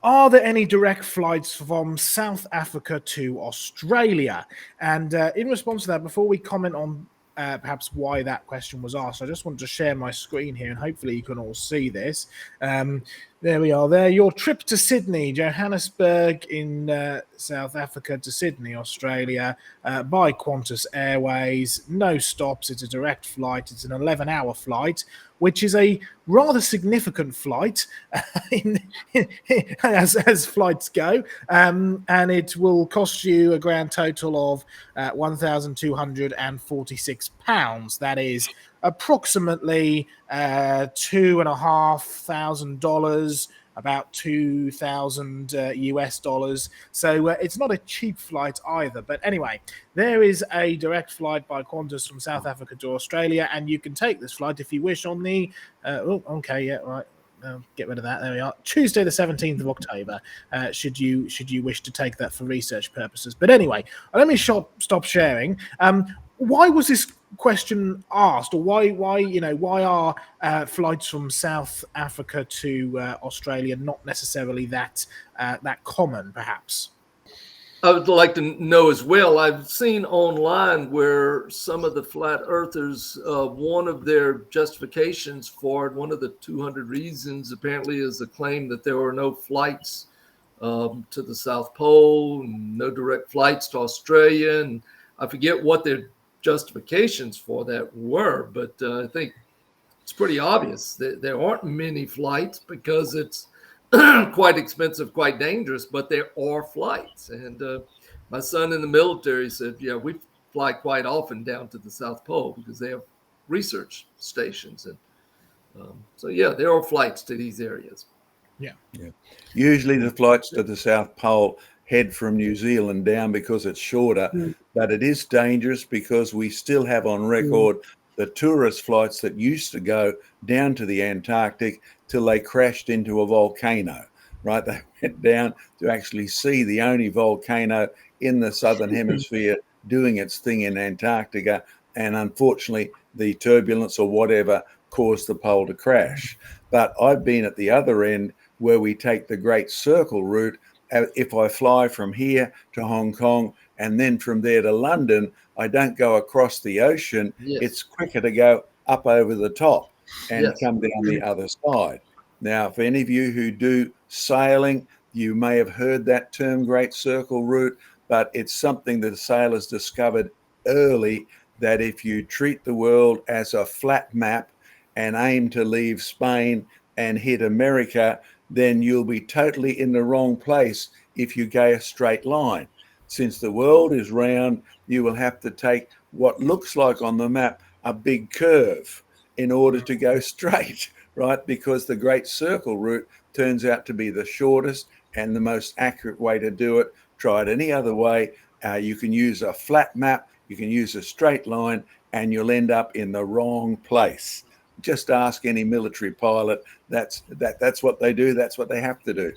are there any direct flights from South Africa to Australia? And in response to that, before we comment on perhaps why that question was asked, I just wanted to share my screen here, and hopefully you can all see this. There we are there. Your trip to Sydney, Johannesburg in South Africa to Sydney, Australia, by Qantas Airways. No stops. It's a direct flight. It's an 11-hour flight, which is a rather significant flight as flights go. And it will cost you a grand total of £1,246. That is approximately $2,500, about 2,000 US dollars. So it's not a cheap flight either. But anyway, there is a direct flight by Qantas from South Africa to Australia, and you can take this flight if you wish on the get rid of that. There we are. Tuesday, the 17th of October. Should you wish to take that for research purposes. But anyway, let me stop sharing. Why was this question asked, or why are flights from South Africa to Australia not necessarily that common, perhaps? I would like to know as well. I've seen online where some of the flat earthers, one of their justifications for it, one of the 200 reasons apparently is the claim that there were no flights to the South Pole, no direct flights to Australia. And I forget what their justifications for that were, but I think it's pretty obvious that there aren't many flights because it's quite expensive, quite dangerous, but there are flights. And my son in the military said, yeah, we fly quite often down to the South Pole because they have research stations. And so, yeah, there are flights to these areas. Yeah. Usually the flights to the South Pole head from New Zealand down because it's shorter, but it is dangerous because we still have on record the tourist flights that used to go down to the Antarctic till they crashed into a volcano, right? They went down to actually see the only volcano in the southern hemisphere doing its thing in Antarctica. And unfortunately, the turbulence or whatever caused the pole to crash. But I've been at the other end where we take the Great Circle route. If I fly from here to Hong Kong and then from there to London, I don't go across the ocean. Yes. It's quicker to go up over the top and Yes. come down the other side. Now, for any of you who do sailing, you may have heard that term Great Circle route, but it's something that sailors discovered early, that if you treat the world as a flat map and aim to leave Spain and hit America, then you'll be totally in the wrong place if you go a straight line. Since the world is round, you will have to take what looks like on the map a big curve in order to go straight, right? Because the Great Circle route turns out to be the shortest and the most accurate way to do it. Try it any other way. You can use a flat map, you can use a straight line, and you'll end up in the wrong place. Just ask any military pilot. That's what they do. That's what they have to do.